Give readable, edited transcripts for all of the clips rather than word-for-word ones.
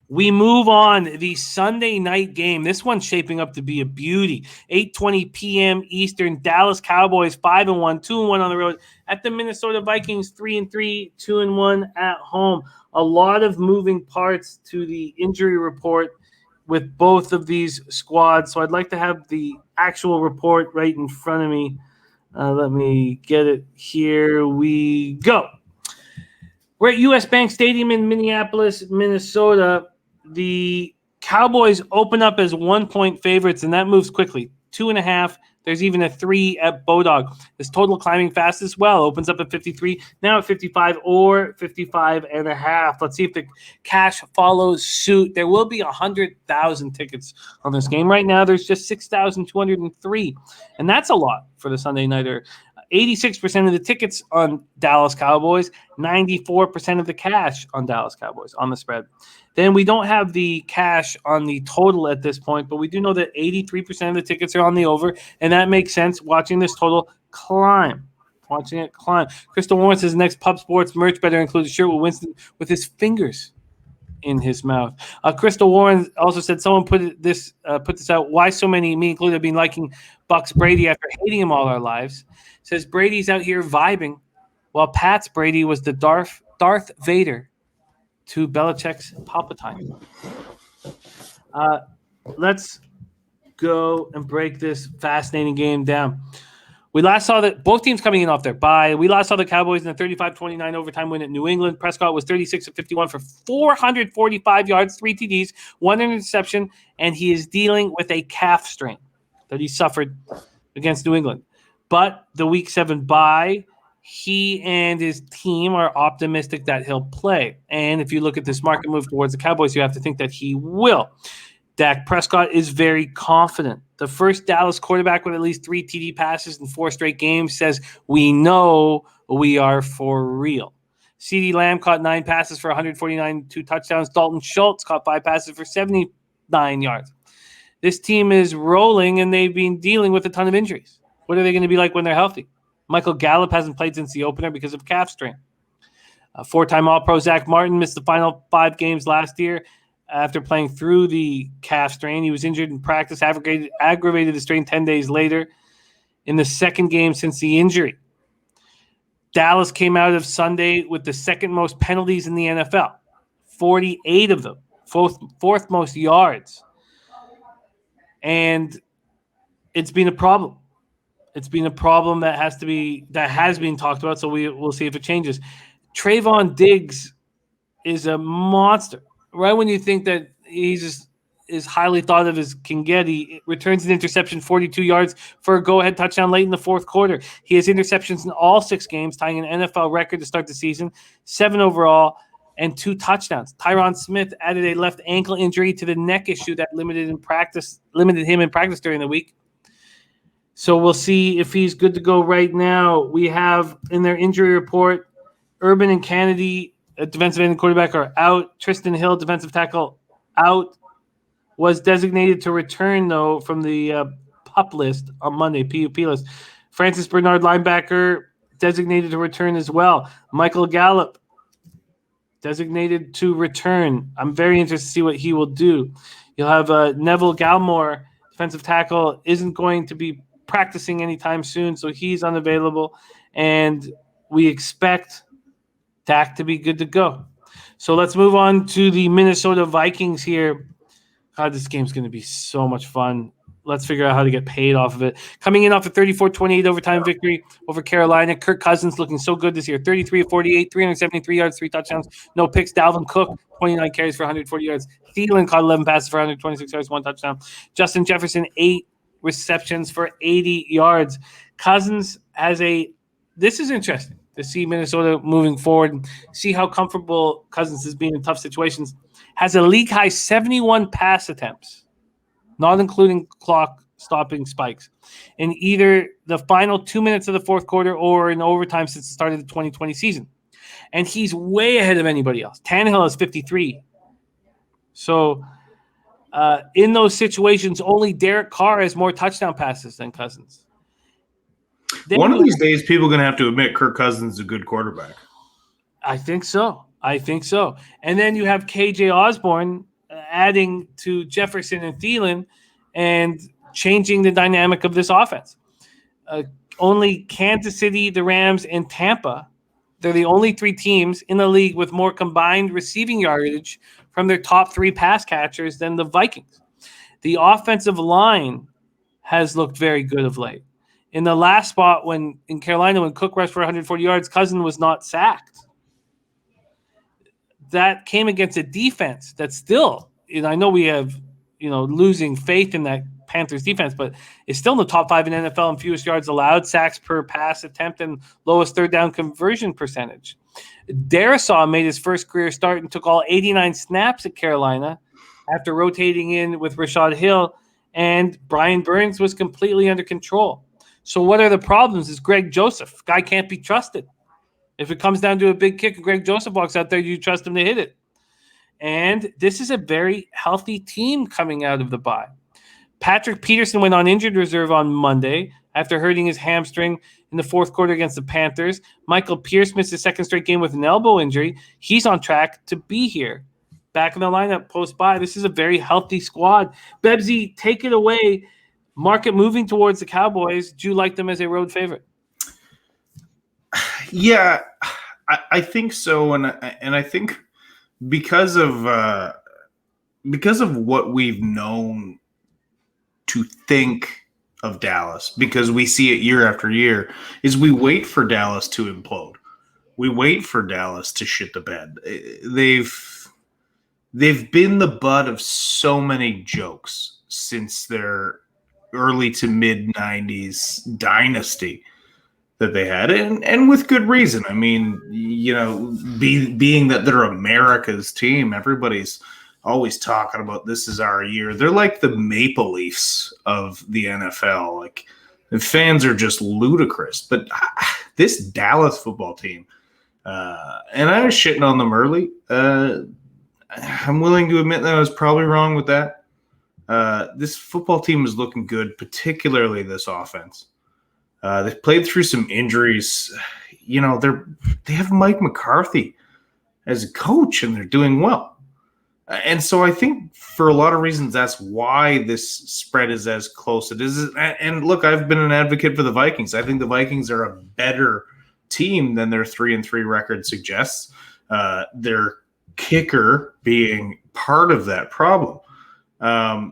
We move on. The Sunday night game. This one's shaping up to be a beauty. 8:20 p.m. Eastern. Dallas Cowboys 5-1, 2-1 on the road at the Minnesota Vikings 3-3, 2-1 at home. A lot of moving parts to the injury report with both of these squads. So I'd like to have the actual report right in front of me. Let me get it. Here we go. We're at US Bank Stadium in Minneapolis, Minnesota. The Cowboys open up as 1-point favorites, and that moves quickly. 2.5. There's even a 3 at Bodog. This total climbing fast as well. Opens up at 53, now at 55 or 55.5. Let's see if the cash follows suit. There will be 100,000 tickets on this game. Right now, there's just 6,203, and that's a lot for the Sunday nighter. 86% of the tickets on Dallas Cowboys, 94% of the cash on Dallas Cowboys on the spread. Then we don't have the cash on the total at this point, but we do know that 83% of the tickets are on the over, and that makes sense watching this total climb. Watching it climb. Crystal Warren says next Pub Sports merch better include a shirt with Winston with his fingers in his mouth. Crystal Warren also said someone put this out. Why so many, me included, have been liking Bucks Brady after hating him all our lives? Says Brady's out here vibing, while Pat's Brady was the Darth Vader to Belichick's Palpatine. Let's go and break this fascinating game down. We last saw that both teams coming in off their bye. We last saw the Cowboys in a 35-29 overtime win at New England. Prescott was 36 of 51 for 445 yards, 3 TDs, 1 interception, and he is dealing with a calf strain that he suffered against New England. But the Week 7 bye, he and his team are optimistic that he'll play. And if you look at this market move towards the Cowboys, you have to think that he will. Dak Prescott is very confident. The first Dallas quarterback with at least 3 TD passes in 4 straight games says, we know we are for real. CeeDee Lamb caught 9 passes for 149, 2 touchdowns. Dalton Schultz caught 5 passes for 79 yards. This team is rolling, and they've been dealing with a ton of injuries. What are they going to be like when they're healthy? Michael Gallup hasn't played since the opener because of calf strain. 4-time All-Pro Zach Martin missed the final 5 games last year after playing through the calf strain. He was injured in practice, aggravated the strain 10 days later in the second game since the injury. Dallas came out of Sunday with the second most penalties in the NFL, 48 of them, fourth most yards. And it's been a problem. It's been a problem that has been talked about, so we'll see if it changes. Trayvon Diggs is a monster. Right when you think that he's just as highly thought of as can get, he returns an interception, 42 yards for a go-ahead touchdown late in the fourth quarter. He has interceptions in all 6 games, tying an NFL record to start the season, 7 overall, and 2 touchdowns. Tyron Smith added a left ankle injury to the neck issue that limited him in practice during the week. So we'll see if he's good to go right now. We have in their injury report, Urban and Kennedy, defensive end and quarterback, are out. Tristan Hill, defensive tackle, out. Was designated to return, though, from the PUP list on Monday, PUP list. Francis Bernard, linebacker, designated to return as well. Michael Gallup, designated to return. I'm very interested to see what he will do. You'll have Neville Gallimore, defensive tackle, isn't going to be practicing anytime soon, so he's unavailable. And we expect Dak to be good to go. So let's move on to the Minnesota Vikings here. God, this game's going to be so much fun. Let's figure out how to get paid off of it. Coming in off a 34-28 overtime victory over Carolina, Kirk Cousins looking so good this year. 33 of 48, 373 yards, 3 touchdowns, no picks. Dalvin Cook, 29 carries for 140 yards. Thielen caught 11 passes for 126 yards, 1 touchdown. Justin Jefferson, 8 receptions for 80 yards. Cousins has this is interesting to see Minnesota moving forward and see how comfortable Cousins is being in tough situations. Has a league high 71 pass attempts, not including clock stopping spikes, in either the final 2 minutes of the fourth quarter or in overtime since the start of the 2020 season. And he's way ahead of anybody else. Tannehill has 53. So in those situations, only Derek Carr has more touchdown passes than Cousins. One of these days, people are going to have to admit Kirk Cousins is a good quarterback. I think so. And then you have KJ Osborne, adding to Jefferson and Thielen and changing the dynamic of this offense. Only Kansas City, the Rams, and Tampa, they're the only 3 teams in the league with more combined receiving yardage from their top 3 pass catchers than the Vikings. The offensive line has looked very good of late. In the last spot in Carolina, when Cook rushed for 140 yards, Cousin was not sacked. That came against a defense that's still, I know we have, losing faith in that Panthers defense, but it's still in the top 5 in NFL in fewest yards allowed, sacks per pass attempt, and lowest third down conversion percentage. Darisaw made his first career start and took all 89 snaps at Carolina after rotating in with Rashad Hill, and Brian Burns was completely under control. So what are the problems? Is Greg Joseph. Guy can't be trusted. If it comes down to a big kick and Greg Joseph walks out there, you trust him to hit it. And this is a very healthy team coming out of the bye. Patrick Peterson went on injured reserve on Monday after hurting his hamstring in the fourth quarter against the Panthers. Michael Pierce missed his second straight game with an elbow injury. He's on track to be here. Back in the lineup post-bye. This is a very healthy squad. Bebsie, take it away. Market moving towards the Cowboys. Do you like them as a road favorite? Yeah, I think so, and I think because of what we've known to think of Dallas, because we see it year after year, is we wait for Dallas to implode. We wait for Dallas to shit the bed. They've been the butt of so many jokes since their early to mid 90s dynasty that they had, and with good reason. I mean, being that they're America's team, everybody's always talking about this is our year. They're like the Maple Leafs of the NFL. Like, the fans are just ludicrous. But this Dallas football team, and I was shitting on them early. I'm willing to admit that I was probably wrong with that. This football team is looking good, particularly this offense. They've played through some injuries. They have Mike McCarthy as a coach, and they're doing well. And so I think for a lot of reasons, that's why this spread is as close as it is. And look, I've been an advocate for the Vikings. I think the Vikings are a better team than their 3-3 record suggests. Their kicker being part of that problem.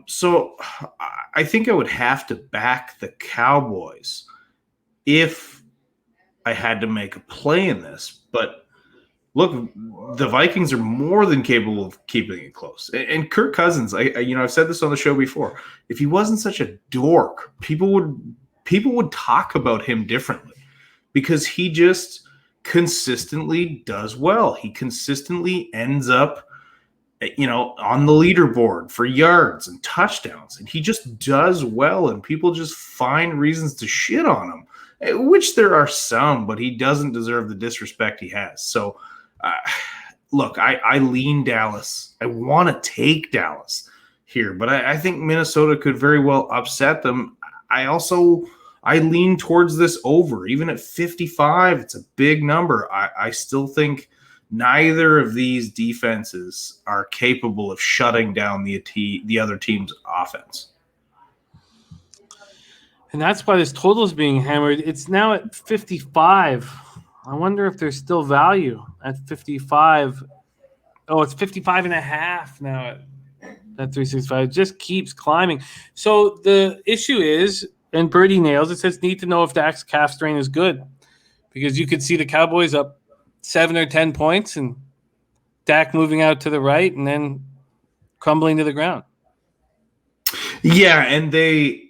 So I think I would have to back the Cowboys if I had to make a play in this. But look, the Vikings are more than capable of keeping it close. And Kirk Cousins, I've said this on the show before. If he wasn't such a dork, people would talk about him differently, because he just consistently does well. He consistently ends up, on the leaderboard for yards and touchdowns, and he just does well, and people just find reasons to shit on him, which there are some, but he doesn't deserve the disrespect he has. So, look, I lean Dallas. I want to take Dallas here, but I think Minnesota could very well upset them. I lean towards this over. Even at 55, it's a big number. I still think neither of these defenses are capable of shutting down the other team's offense. And that's why this total is being hammered. It's now at 55. I wonder if there's still value at 55. Oh, it's 55.5 now at 365. It just keeps climbing. So the issue is, and Birdie nails it, says need to know if Dak's calf strain is good, because you could see the Cowboys up 7 or 10 points and Dak moving out to the right and then crumbling to the ground. Yeah, and they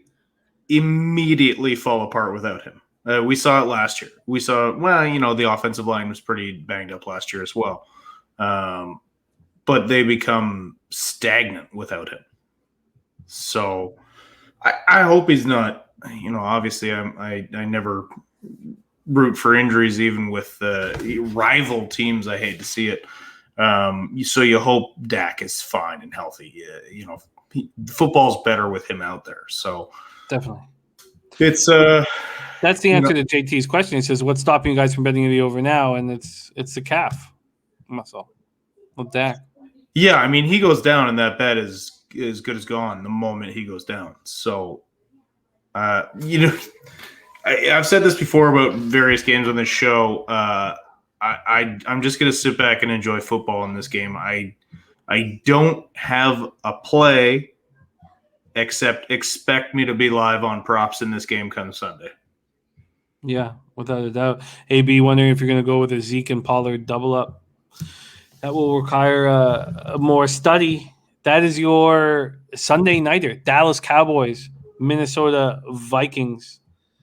immediately fall apart without him. We saw it last year. We saw, the offensive line was pretty banged up last year as well. But they become stagnant without him. So I hope he's not, obviously I never root for injuries, even with rival teams. I hate to see it. So you hope Dak is fine and healthy. Football's better with him out there. So definitely. It's that's the answer to JT's question. He says, "What's stopping you guys from betting the over now?" And it's the calf muscle of Dak. Yeah, I mean, he goes down, and that bet is as good as gone the moment he goes down. So, I've said this before about various games on this show. I'm just going to sit back and enjoy football in this game. I don't have a play except expect me to be live on props in this game come Sunday. Yeah, without a doubt. AB wondering if you're going to go with a Zeke and Pollard double up. That will require a more study. That is your Sunday nighter. Dallas Cowboys, Minnesota Vikings.